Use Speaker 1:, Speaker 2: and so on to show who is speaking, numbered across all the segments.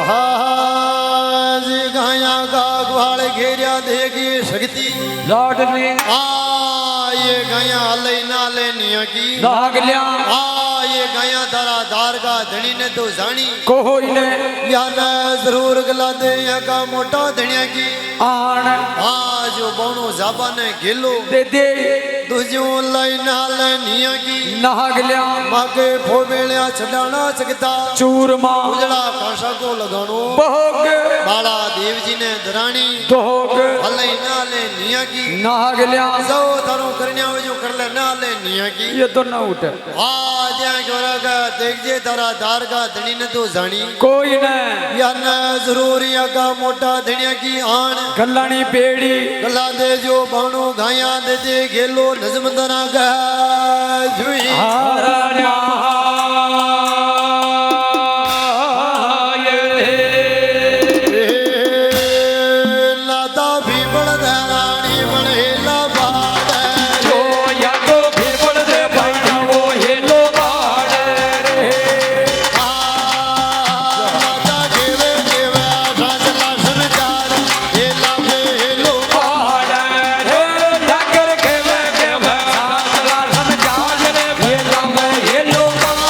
Speaker 1: आज गाया का ग्वाल घेरिया देगी शक्ति
Speaker 2: लाडली
Speaker 1: ये गाया हले नाले निया की
Speaker 2: लागल्या
Speaker 1: ये गाया तारा धार का धनी ने तो जानी
Speaker 2: कोई ने
Speaker 1: या न जरूर गला दे या का मोटा धनिया की
Speaker 2: आन
Speaker 1: जो बोनो जाबा ने गेलो
Speaker 2: दे दे
Speaker 1: तुझो लाई नाले निया की
Speaker 2: नागल्या
Speaker 1: माके फोबेलिया छडाना सकता
Speaker 2: चूरमा
Speaker 1: उजड़ा कांसा को लगानो
Speaker 2: भोग
Speaker 1: बाला देव जी ने दरानी
Speaker 2: दोग
Speaker 1: हले नाले निया की
Speaker 2: नागल्या
Speaker 1: जो थारो करनिया जो कर ले नाले निया की
Speaker 2: ये तो न उठ
Speaker 1: आज जोरा का देख जे तारा धार का धनी ने तो जानी
Speaker 2: कोई ने
Speaker 1: या न जरूर या का मोटा धनिया की आन
Speaker 2: गल्लानी पेड़ी
Speaker 1: गला दे जो बाणो घाया दे दे गेलो नजमंदना गा जुई
Speaker 2: हाराया
Speaker 1: नाता भी बड़ धरानी बड़ेला बाड़
Speaker 2: जो या तो फिर पड़ दे भाई वो ये लो बाड़ रे
Speaker 1: नाता गेवे गेवे आशा चला संचार ये लागे लो
Speaker 2: बाड़ रे जाकर के वे साला समझा रे ये लम ये लो बाड़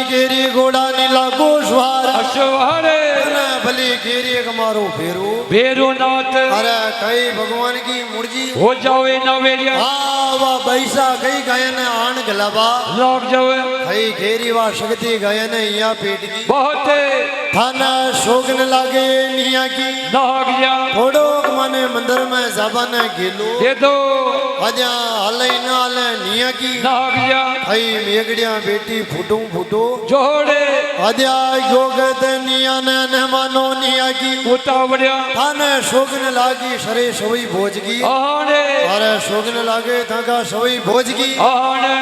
Speaker 1: કેરી ઘોડાની લાગો સ્વાર
Speaker 2: અશ્વારે
Speaker 1: અને ભલી કેરી એક મારું ફેરું
Speaker 2: ભેરો નાથ
Speaker 1: અરે કઈ ભગવાન કી મૂર્જી
Speaker 2: હો જાવે નવેરિયા
Speaker 1: હા વા પૈસા કઈ ગાયને આણ ગલાબા
Speaker 2: લાગ જાવે
Speaker 1: કઈ કેરી વા શક્તિ ગાયને અહીંયા પેટ કી
Speaker 2: બહતે
Speaker 1: થાના શોગન લાગે નિયા કી
Speaker 2: નાગ જા
Speaker 1: થોડોક મને મંદિર में जाबाने गेलो
Speaker 2: દે દો
Speaker 1: अजा हलई ना हले निया की
Speaker 2: નાગ જા
Speaker 1: हई मेगड़िया बेटी फूटू फूटो
Speaker 2: જોડે
Speaker 1: अजा योगत निया ने मानो निया की
Speaker 2: ઉતાવળ્યા
Speaker 1: थाने शोगन लागी शरे सवई भोजगी
Speaker 2: આણે
Speaker 1: अरे शोगन लागे थाका सवई भोजगी
Speaker 2: આણે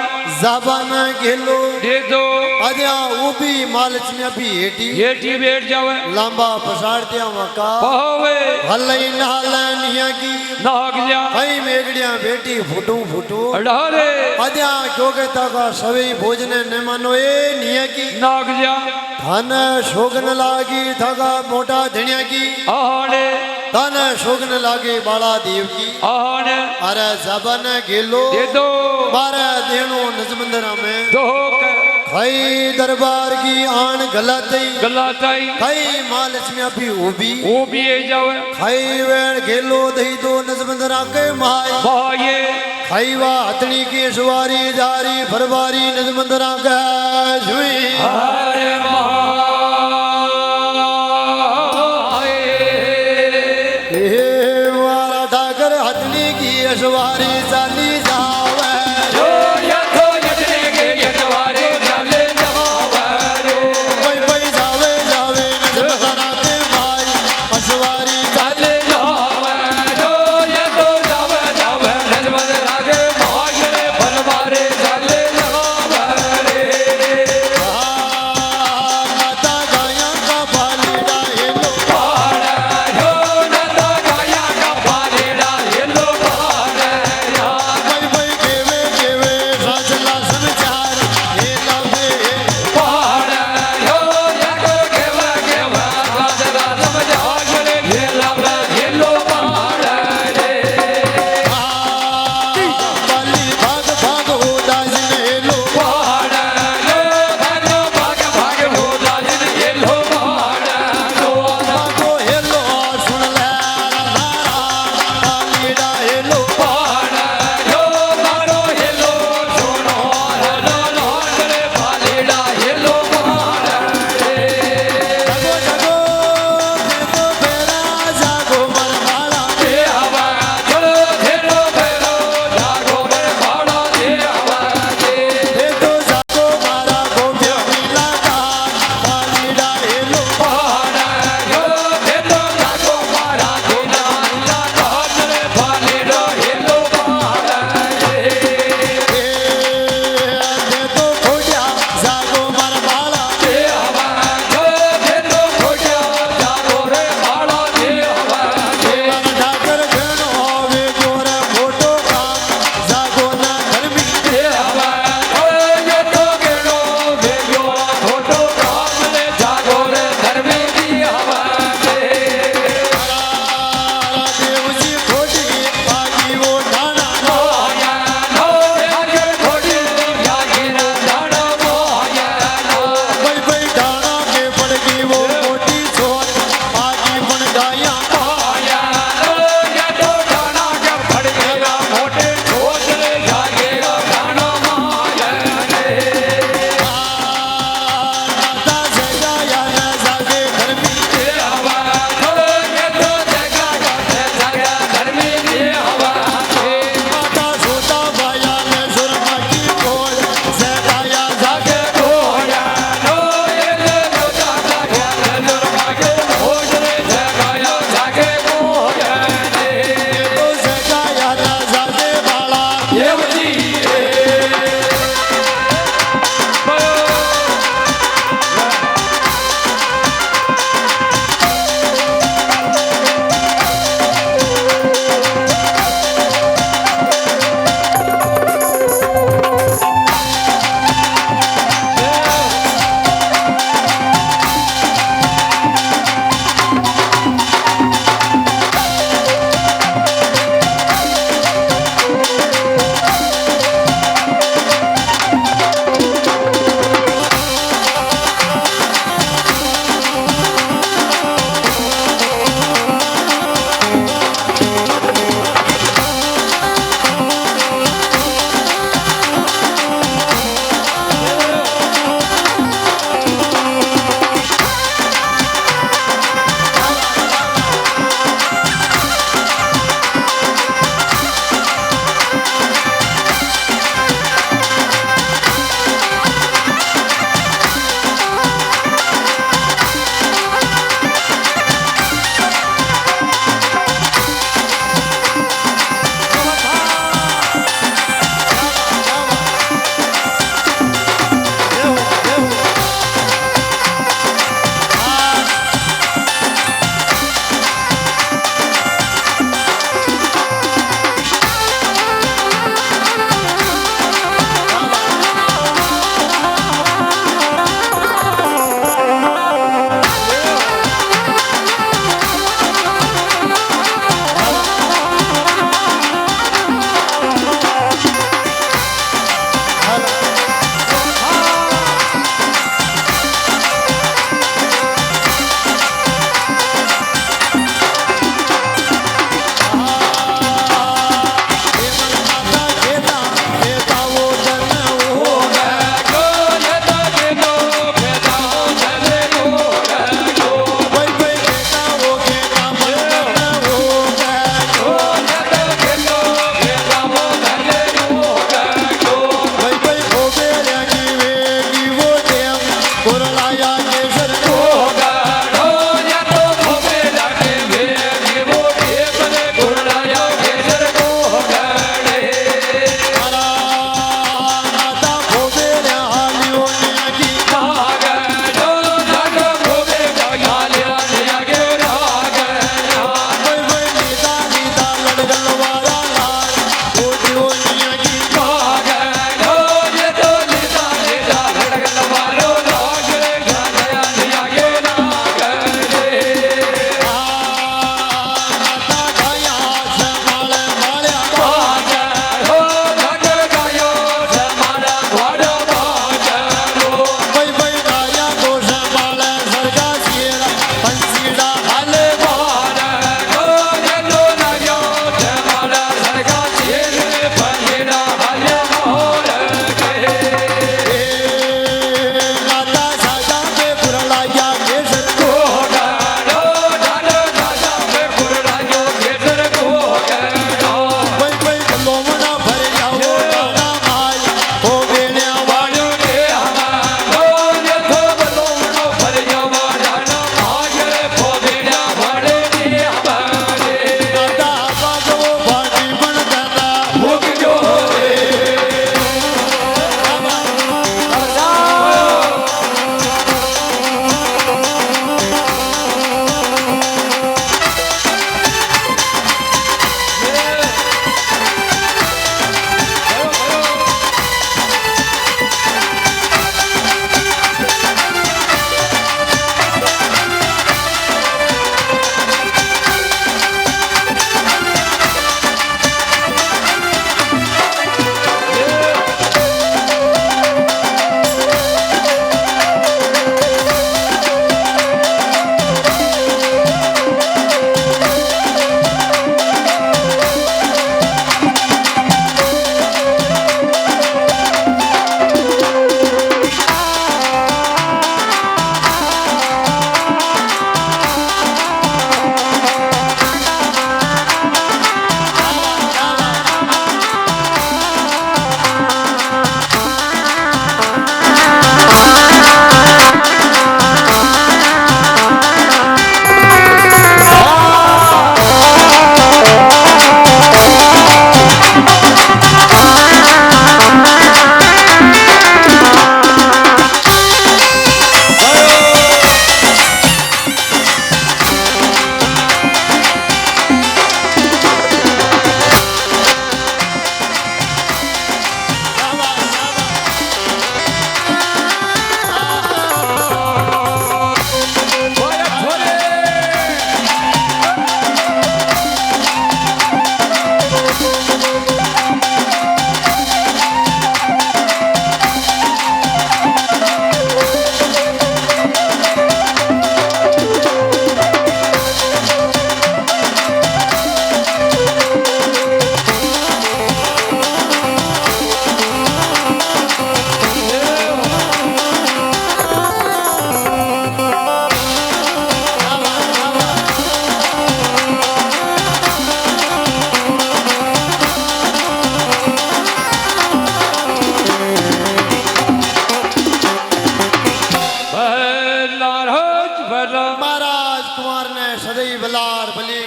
Speaker 1: जाबाने गेलो
Speaker 2: દે દો
Speaker 1: अजा ऊबी मालच में भी हेटी
Speaker 2: હેઠી બેઠ જાવે
Speaker 1: लांबा पसारत्या मका
Speaker 2: ભાવે
Speaker 1: हलई ना हले निया की
Speaker 2: નાગ જા
Speaker 1: हई मेगड़िया बेटी फूटू फूटू
Speaker 2: અઢારે
Speaker 1: अद्या क्योंकि तका सभी भोजने न मानो ए निया की
Speaker 2: નાગ જા
Speaker 1: धन शोगन लागी थका मोटा धनिया की
Speaker 2: આણે
Speaker 1: धन शोगन लागी बाला देव की
Speaker 2: આણે
Speaker 1: अरे जबन गेलो
Speaker 2: દે દો
Speaker 1: बारह देनो नजमंदरा में
Speaker 2: ધોક
Speaker 1: खई दरबार की आन गलतई
Speaker 2: ગલાતાઈ
Speaker 1: खई महालक्ष्मी भी उबी
Speaker 2: ઊભી જાવે
Speaker 1: खई वेण गेलो दही दो नजमंदरा के माय
Speaker 2: ભાઈએ
Speaker 1: खई वा हथनी की सवारी जारी फरवारी नजमंदरा का जुई
Speaker 2: હરે મહાય
Speaker 1: हे वाला ठाकर हथनी की सवारी चाली जावे
Speaker 2: જો યથો યજને કે યજવારે ચાલે જવાવારો
Speaker 1: कोई कोई जावे जावे नजमंदरा के भाई सवारी
Speaker 2: ચાલે જવાવારો યથો જાવે જાવે નજમત લાગે ભાઈ રે ફરવારે ચાલે જવાવારે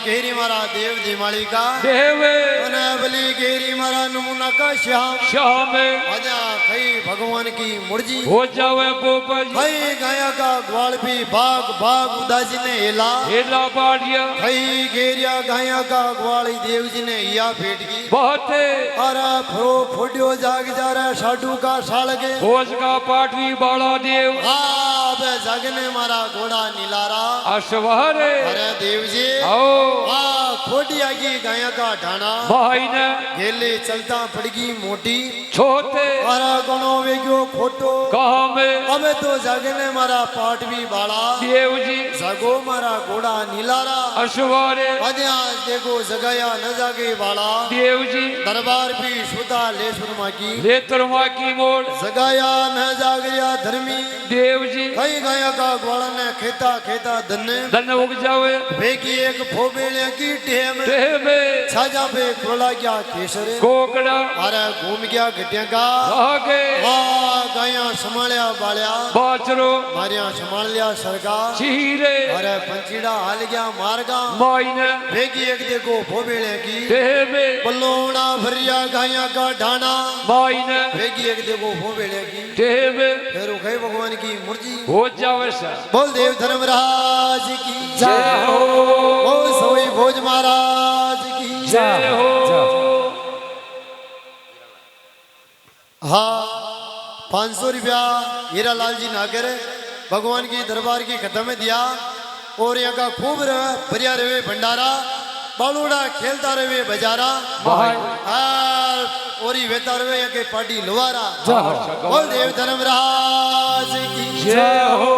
Speaker 1: કેરી મારા દેવ દિમાળિકા
Speaker 2: દેવે
Speaker 1: અને બલી કેરી મારા નમૂના કા શ્યામ
Speaker 2: श्यामे
Speaker 1: आजा खई भगवान की मुर्जी
Speaker 2: हो जावे पोपज
Speaker 1: खई गाया का ग्वाल भी भाग भाग उदासी ने हेला
Speaker 2: हेला बाड़िया
Speaker 1: खई गेरिया गाया का ग्वाली देव जी ने या फेट की
Speaker 2: बहुते
Speaker 1: अरे फरो फोडियो जाग जा रहा साडू का सालगे
Speaker 2: भोज का पाटवी बाला देव
Speaker 1: आप जगने मारा घोड़ा नीलारा
Speaker 2: अश्वहरे
Speaker 1: अरे देव जी
Speaker 2: आओ
Speaker 1: वाह खोडिया की गाया का ढाना
Speaker 2: भाई ने
Speaker 1: गेले चलता पड़गी मोटी
Speaker 2: छोटे
Speaker 1: अरे गणो वेग्यो खोटो
Speaker 2: कहा में
Speaker 1: अबे तो जगने मारा पाटवी बाला
Speaker 2: देव जी
Speaker 1: जगो मारा घोड़ा नीलारा
Speaker 2: अश्वहरे
Speaker 1: अद्या देखो जगाया न जागे बाला
Speaker 2: देव जी
Speaker 1: दरबार भी सुधा लेश्वर की
Speaker 2: लेतरमा की मोड़
Speaker 1: जगाया न जागरिया धर्मी
Speaker 2: देव जी
Speaker 1: कई गाया का ग्वाला ने खेता खेता धन
Speaker 2: धन उग जावे
Speaker 1: बेकी एक फोबेले की टेम
Speaker 2: देवे
Speaker 1: छाजा पे खोला गया केसर
Speaker 2: कोकड़ा
Speaker 1: अरे घूम गया गड्डिया का
Speaker 2: आगे
Speaker 1: वाह गाया संभालिया बालिया
Speaker 2: बाचरो
Speaker 1: मारिया संभाल लिया सरगा
Speaker 2: चीरे
Speaker 1: अरे पंचीड़ा हाल गया मारगा
Speaker 2: माई ने
Speaker 1: बेकी एक देखो फोबेले की
Speaker 2: देवे
Speaker 1: बलोड़ा भरिया गाया का ढाना
Speaker 2: माई ने
Speaker 1: बेगी एक देखो फोबेले की
Speaker 2: देवे
Speaker 1: फिर उखे भगवान की मुर्जी
Speaker 2: हो जावे सा
Speaker 1: बोल देव धर्मराज की
Speaker 2: जय हो
Speaker 1: बोल सोई भोज महाराज की
Speaker 2: जय हो
Speaker 1: हाँ 500 रुपया हीरालाल जी नागर भगवान की दरबार की खत्म में दिया और यहाँ का खूब बढ़िया रहे भंडारा बालूड़ा खेलता रहे बजारा और ही वेता रहे यहाँ के पार्टी लुवारा बोल देव धर्मराज की
Speaker 2: जय हो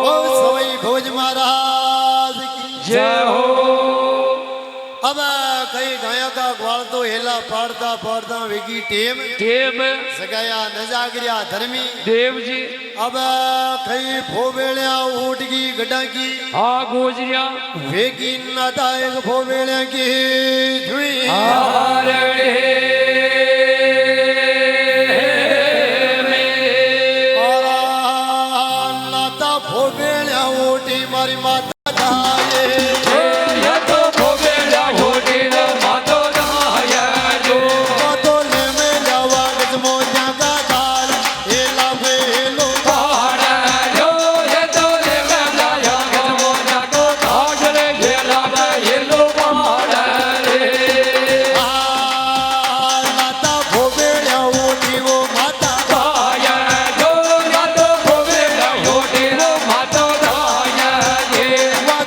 Speaker 1: बोल सवई भोज महाराज की
Speaker 2: जय हो
Speaker 1: अब कई गाया का ग्वाल तो हेला पाड़ता पाड़ता वेगी टेम
Speaker 2: टेम
Speaker 1: सगाया न जागरिया धर्मी
Speaker 2: देव जी
Speaker 1: अब कई फोबेड़िया ऊट की गड्ढा की
Speaker 2: हाँ गोजरिया
Speaker 1: वेगी नाता एक फोबेड़िया की धुई और नाता फोबेड़िया ऊटी मारी माता जाए तो ले में जावा गजमो जागा दाल ये लावे लो नाता फोबेड़िया ऊटी वो माता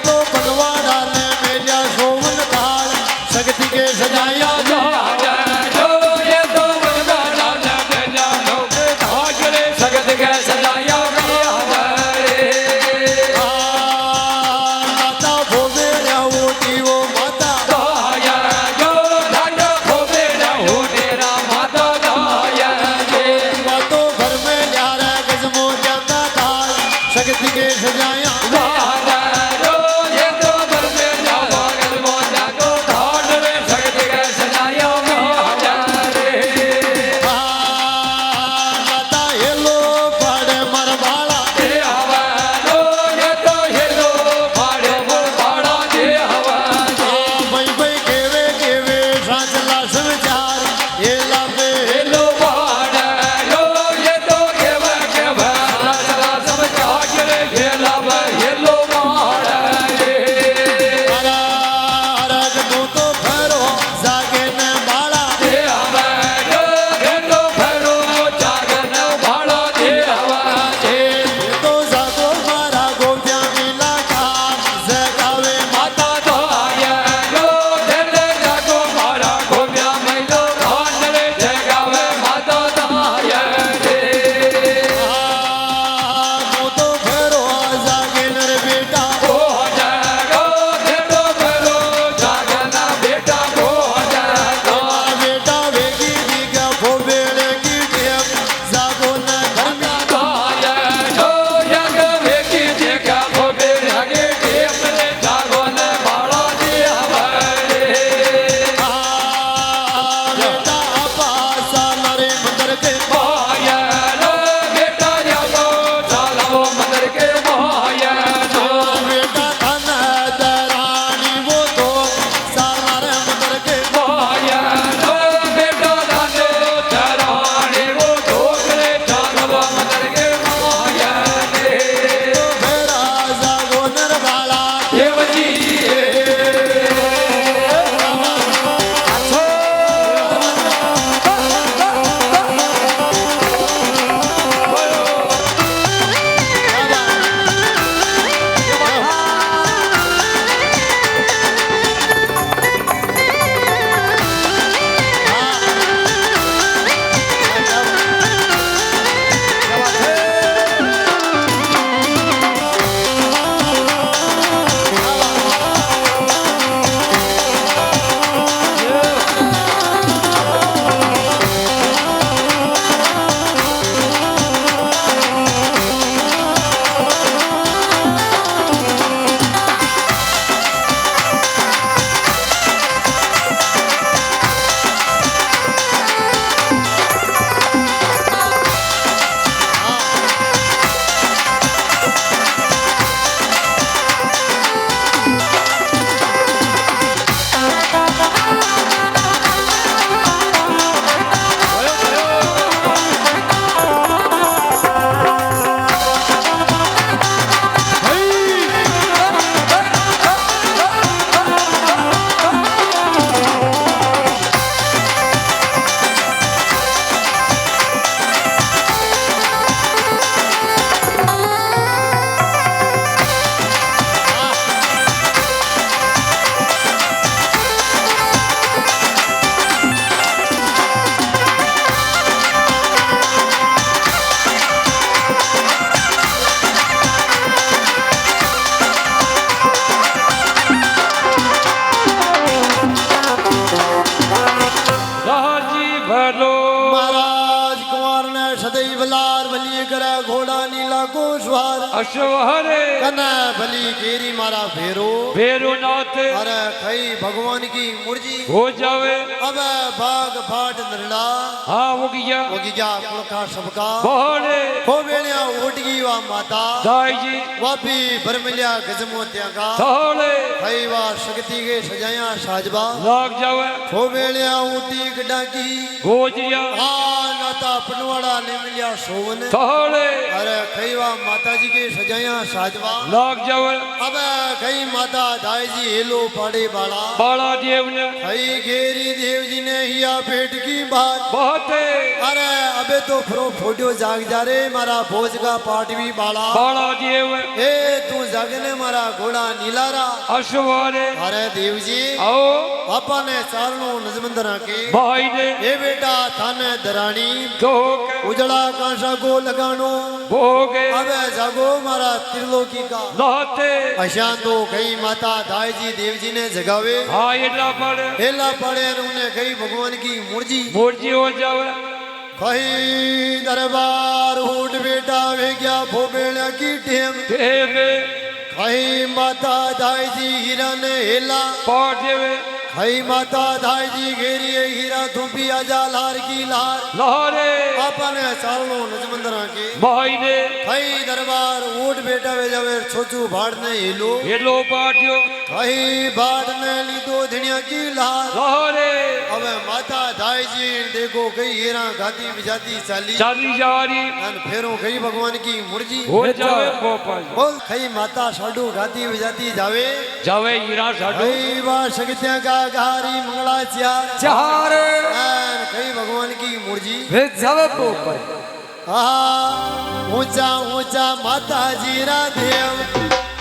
Speaker 1: तो बनवाड़ा ने मेरा सोवन दाल शक्ति के सजाया नाता फोबेड़िया ऊटी वो माता तो घर में जा रहा गजमो जाता दाल शक्ति के सजाया नाता हेलो पाड़े मरवाड़ा भाई भाई केवे केवे साचला समचार ये लावे हेलो
Speaker 2: અશ્વહરે
Speaker 1: कना भली केरी मारा भेरो
Speaker 2: ભેરુનાથ
Speaker 1: अरे खई भगवान की मुर्जी
Speaker 2: હો જાવે
Speaker 1: अब भाग फाट नरड़ा
Speaker 2: હા ઉગી ગયા
Speaker 1: होगी क्या कुलका सबका
Speaker 2: બહોળે
Speaker 1: खो बेलिया उठगी वा माता
Speaker 2: દાઈજી
Speaker 1: वापी बरमिलिया गजमोतिया का
Speaker 2: થોળે
Speaker 1: खई वा शक्ति के सजाया साजबा
Speaker 2: લાગ જાવે
Speaker 1: खो बेलिया उठी गड्डा की
Speaker 2: ગોજિયા
Speaker 1: आ नाता पनवाड़ा ने मिलिया सोवन
Speaker 2: થોળે
Speaker 1: अरे खई वा माता जी के सजाया साजबा
Speaker 2: લાગ જાવે
Speaker 1: अब खई माता दाई जी हेलो पाड़े बाला
Speaker 2: બાળા દેવને
Speaker 1: खई घेरी देव जी ने हिया पेट की बात
Speaker 2: બહતે
Speaker 1: अरे अबे तो फ्रो फोटो जाग जा रे मारा भोज का पाठ भी बाला
Speaker 2: બાળા દેવ
Speaker 1: ए तू जागने मारा घोड़ा नीलारा
Speaker 2: અશ્વહરે
Speaker 1: अरे देव जी
Speaker 2: આવો
Speaker 1: पापा ने चारणो नजमंदरा के
Speaker 2: ભાઈને
Speaker 1: ए बेटा थाने दरानी
Speaker 2: ધોક
Speaker 1: उजड़ा कांसा को लगानो
Speaker 2: ભોગે
Speaker 1: अबे जागो मारा त्रिलोकी का
Speaker 2: લહતે
Speaker 1: अशांतो कई माता दाई जी देव जी ने जगावे
Speaker 2: હા એટલા પડે
Speaker 1: हेला पड़े उन्हें कई भगवान की मुर्जी
Speaker 2: મૂર્તિ હો જાવે
Speaker 1: कही दरबार उठ बेटा वे गया भोबेड़ा की टेम
Speaker 2: દેવે
Speaker 1: कही माता दाई जी हीरा ने हेला
Speaker 2: પાઠ દેવે
Speaker 1: कही माता दाई जी घेरी हीरा थूपी आजा लार की लार
Speaker 2: લહરે
Speaker 1: आपने चारणो नजमंदरा के
Speaker 2: ભાઈને
Speaker 1: कही दरबार उठ बेटा वे जावे छोचू भाड़ ने हेलो
Speaker 2: એટલો પાઠ્યો
Speaker 1: कही भाड़ ने लीधो धनिया की लार
Speaker 2: લહરે
Speaker 1: अब माता दाई जी देखो कई हीरा गाती बिजाती चाली
Speaker 2: ચાલી જારી
Speaker 1: अन फेरों कई भगवान की मुर्जी
Speaker 2: હો જાવે ગોપાલ
Speaker 1: बोल खई माता साडू गाती बिजाती जावे
Speaker 2: જાવે હીરા સાડુ
Speaker 1: कई बा शक्तियां का गारी मंगला चार
Speaker 3: ચાર
Speaker 1: अन कई भगवान की मुर्जी
Speaker 3: વેચાવે પોપર
Speaker 1: आहा ऊंचा ऊंचा माता जी रा देव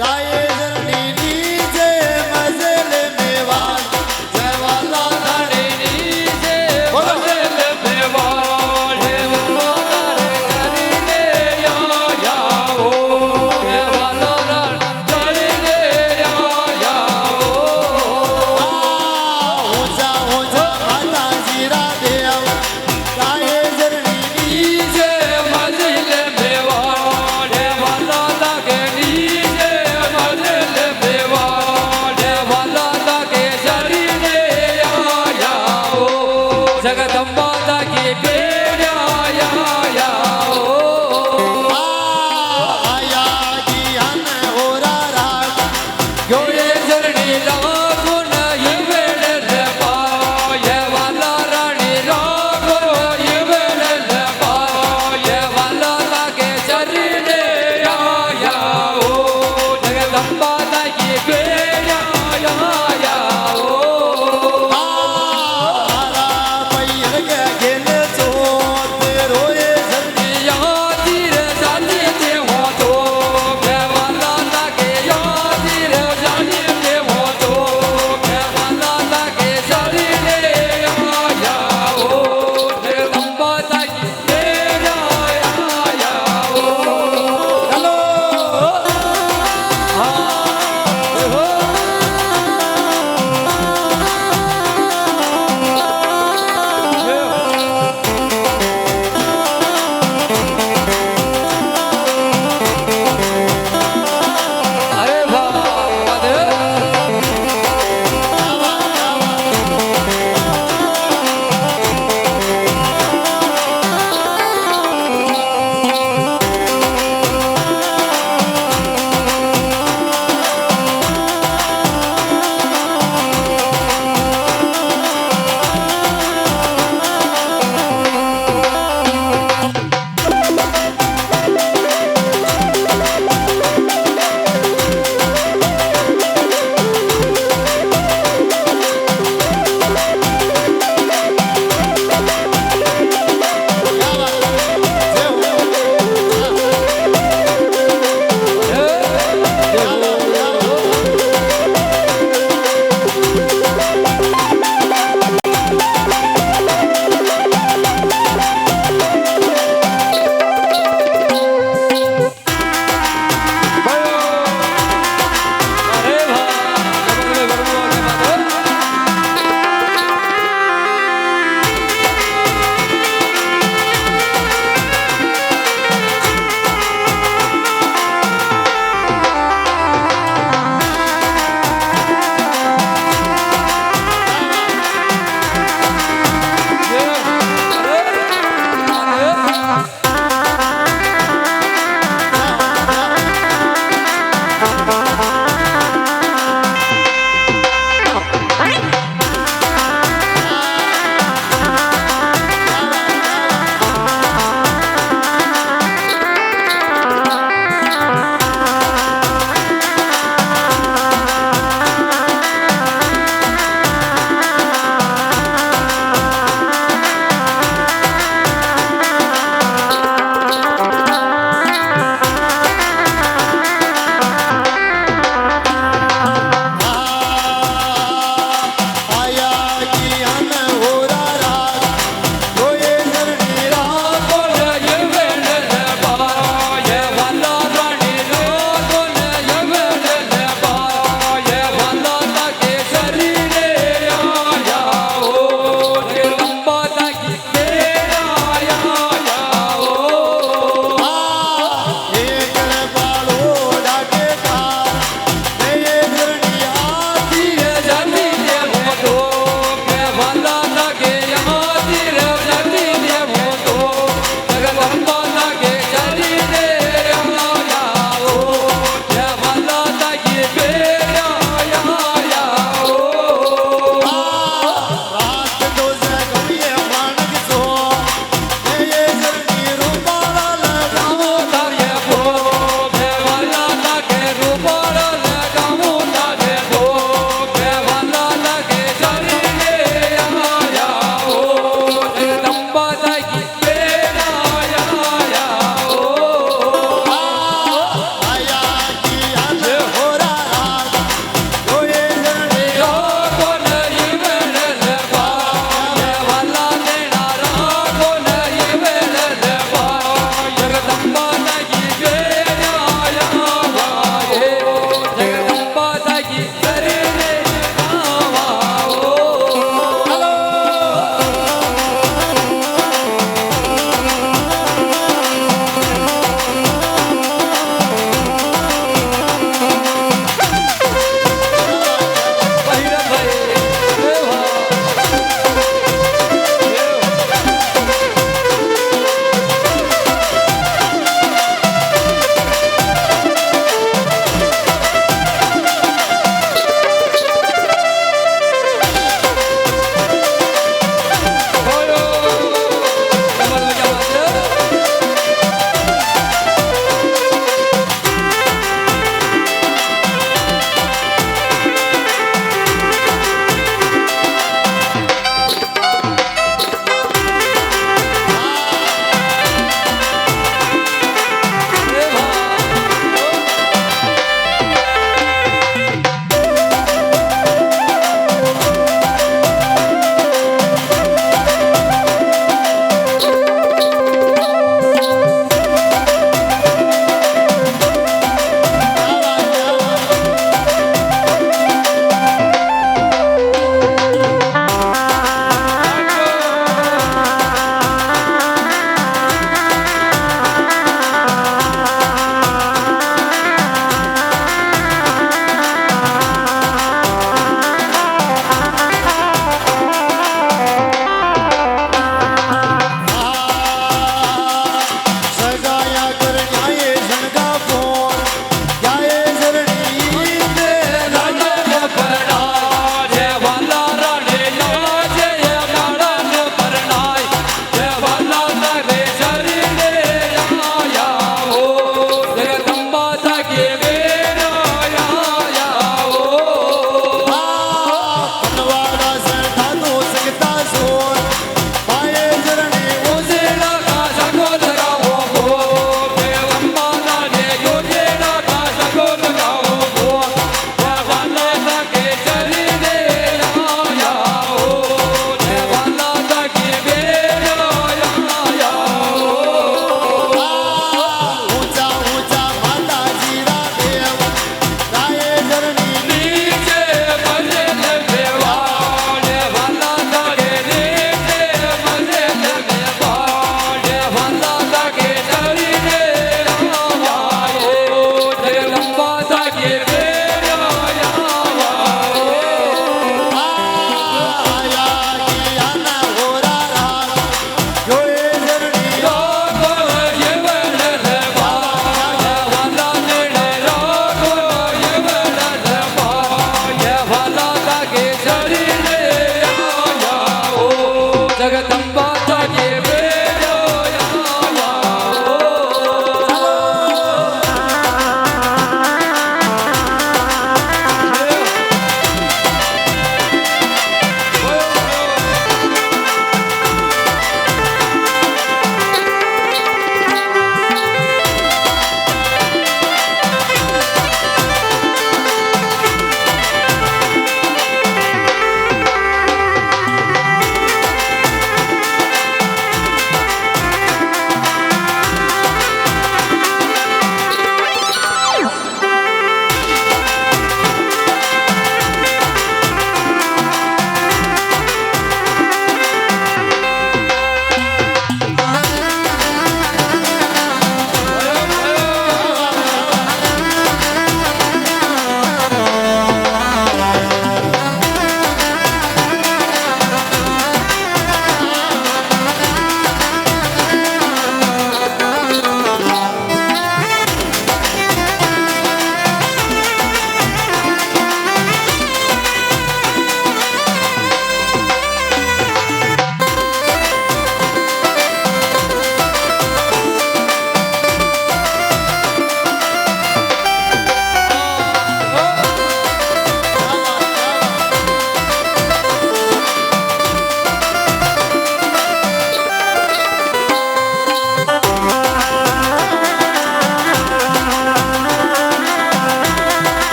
Speaker 1: राये जरनी नीचे मजल मेवाड़ जय वाला बोलो। ऊंचा ऊंचा माता जी रा देव राये जरनी नीचे
Speaker 2: મજલે મેવાડે વાલા લાગે નીજે મજલે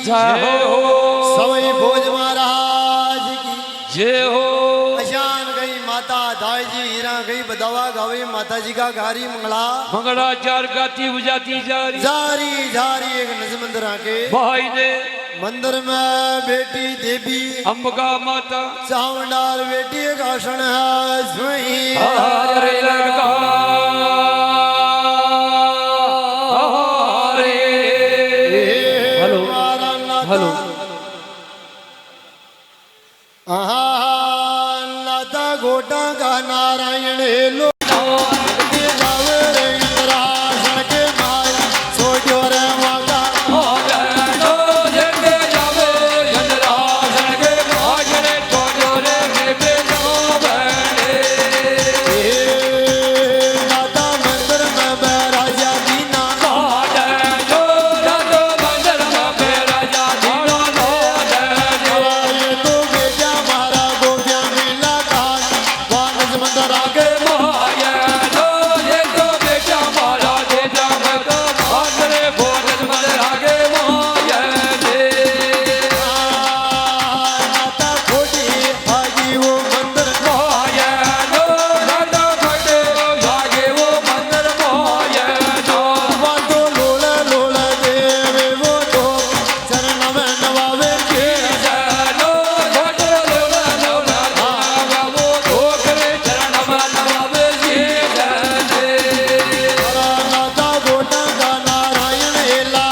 Speaker 2: जय हो
Speaker 1: सवई भोज महाराज की
Speaker 2: जय हो
Speaker 1: अशान गई माता दाई जी हीरा गई बदवा गावे माता जी का गारी मंगला
Speaker 2: मंगलाचार गाती बुझाती जा रही
Speaker 1: जारी जारी एक नजमंदरा के
Speaker 2: भाई ने
Speaker 1: मंदिर में बेटी देवी
Speaker 2: अंबिका माता
Speaker 1: चावंडार बेटी एक आसन है सुई
Speaker 2: हरे लड़का हरे हेलो हेलो
Speaker 1: नाता गोटा का नारायण हेलो गावे रे इंद्रासन के माया सोजो रे माता नाता मंदिर में बैराजा दीना ये तो बेजा मारा गोविया मिला कान वानस मंदिर आगे नाता खोटी आजी वो मंदिर वादो लोला लोला देवे वो तो चरण में नवावे के नाता गोटा का नारायण हेला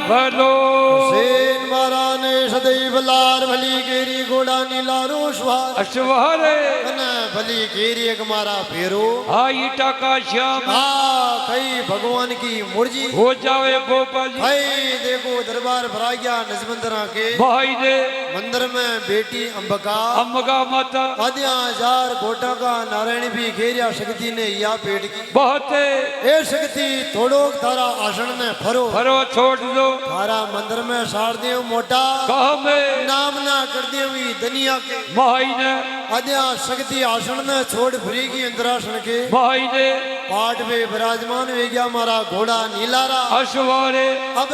Speaker 2: भलो
Speaker 1: सेन महाराने सदैव लार भली गेरी घोड़ा नीला रोशवार
Speaker 2: अश्वारे
Speaker 1: અને ભલી ઘેરી એક મારા ફેરો
Speaker 2: हा ईटा का श्याम
Speaker 1: आ कई भगवान की मुर्जी
Speaker 2: हो जावे गोपाल जी
Speaker 1: भाई देखो दरबार भरा गया नजमंदरा के
Speaker 2: भाई ने
Speaker 1: मंदिर में बेटी अंबिका
Speaker 2: अंबिका माता
Speaker 1: आद्या हजार गोटा का नारायण भी घेरिया शक्ति ने या पेट की
Speaker 2: बहुत
Speaker 1: ए शक्ति थोड़ो थारा आसन ने फरो
Speaker 2: भरो छोड़ दो
Speaker 1: थारा मंदिर में सार दियो मोटा
Speaker 2: कहा में
Speaker 1: नाम ना कर दियो भी दुनिया के
Speaker 2: भाई ने
Speaker 1: आद्या शक्ति आसन ने छोड़ फ्री की इंद्रासन के
Speaker 2: भाई ने
Speaker 1: पाठ में विराजमान हो गया हमारा घोड़ा नीलारा
Speaker 2: अश्वारे
Speaker 1: अब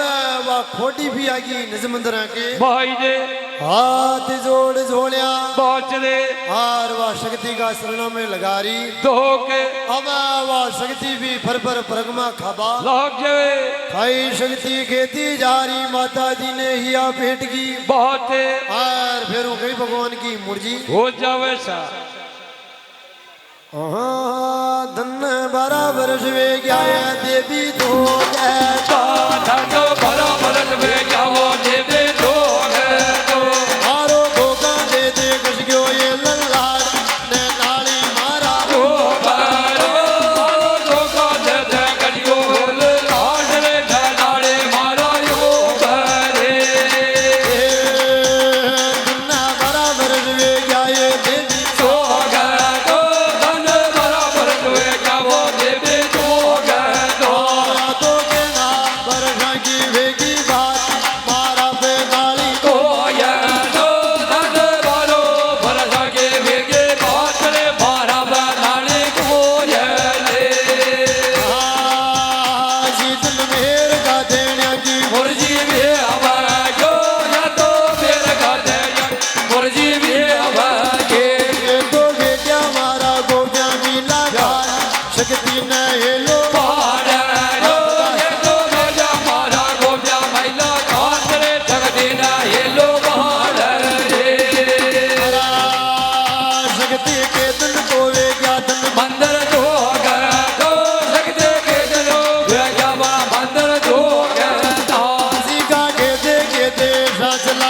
Speaker 1: वह खोटी भी आ गई नजमंदरा के
Speaker 2: भाई ने
Speaker 1: हाथ जोड़ जोड़िया
Speaker 2: बाचरे
Speaker 1: और वह शक्ति का शरणों में लगा रही
Speaker 2: धो के
Speaker 1: अब वह शक्ति भी फर पर परगमा खाबा
Speaker 2: लाग जावे
Speaker 1: खाई शक्ति खेती जा रही माता जी ने हिया पेट की
Speaker 2: बहुत
Speaker 1: और फिर गई भगवान की मुर्जी
Speaker 2: हो जावे सा
Speaker 1: धन बराबर वे गया देवी तो कहता
Speaker 2: धनो बराबर में जाओ देवे दो तो
Speaker 1: मारो धोखा दे दे कस गयो ये लल्लाड़ ने नाली मारा
Speaker 2: ओ बारो धोखा दे दे करियो लाड रे ढाले मारा यो बरे
Speaker 1: धन बराबर वे गया ये देवी
Speaker 2: तो तो धन बराबर में जाओ देवे दो तो
Speaker 1: तो के ना बरसा की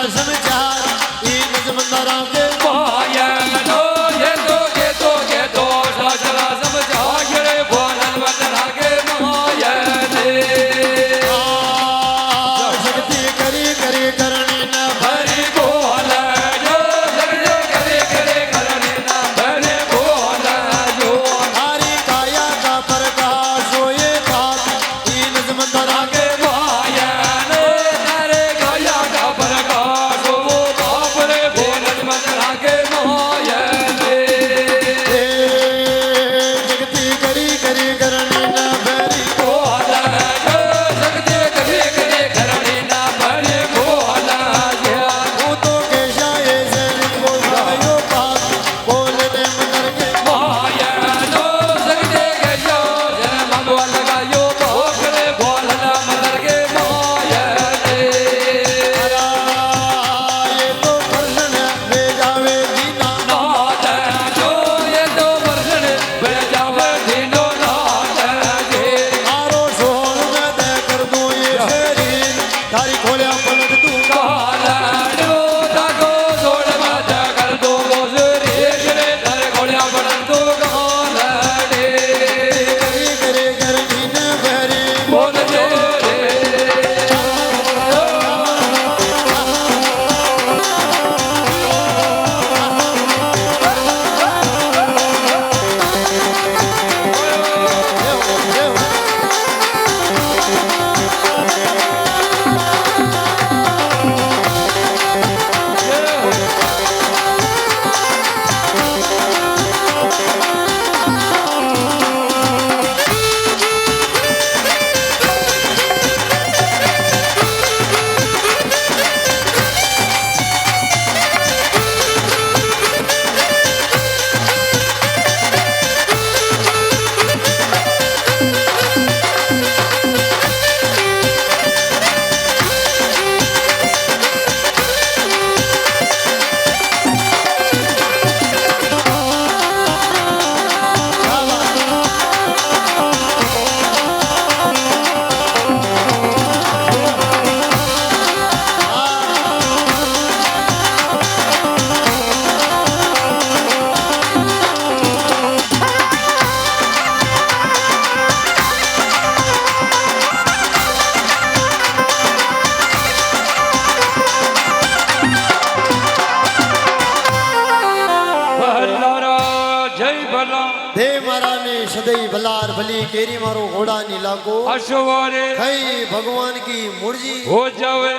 Speaker 1: चार समचार ई नजमंदारा के
Speaker 2: मायनो ये तो साजला समझा रे बोलन बंदना के मायने
Speaker 1: शक्ति करी करी करनी न
Speaker 2: हरि बोल जो जगजे करे करने ना भरे बोल जो
Speaker 1: हरी काया का प्रकाश होए बात ई नजमंदारा के
Speaker 2: मायने तारे गया का प्रकाश वो बाप रे बोलन बंदना के मायने
Speaker 1: जगती करी करी करनी न भरी
Speaker 2: बोल जो जगजे करे करने ना भरे बोल जो
Speaker 1: वो तो केशा ये सैनिक बोल गायो बात बोल दे मंदर के
Speaker 2: मायनो जगजे गयो जन मंगवा लगायो भोगले बोलना मंदर के मायने
Speaker 1: ये तो प्रश्न वे जावे दीना
Speaker 2: नाथ जो ये तो वर्षण बह जावे दिनो नाथ जे
Speaker 1: मारो सोहन में दे कर दो ये शरीर थारी खोलिया पलट तू
Speaker 2: कालाडो दागो सोड़ मत कर दो गोजरे रे धर घोड़िया बनन तो कालाडे
Speaker 1: करी करी करनी न भरी
Speaker 2: बोल जो रे भलारा जय भला
Speaker 1: दे मारा ने सदैव भलार भली केरी मारो घोड़ा नी लागो
Speaker 2: अशवारे
Speaker 1: खई भगवान की मुर्जी
Speaker 2: हो जावे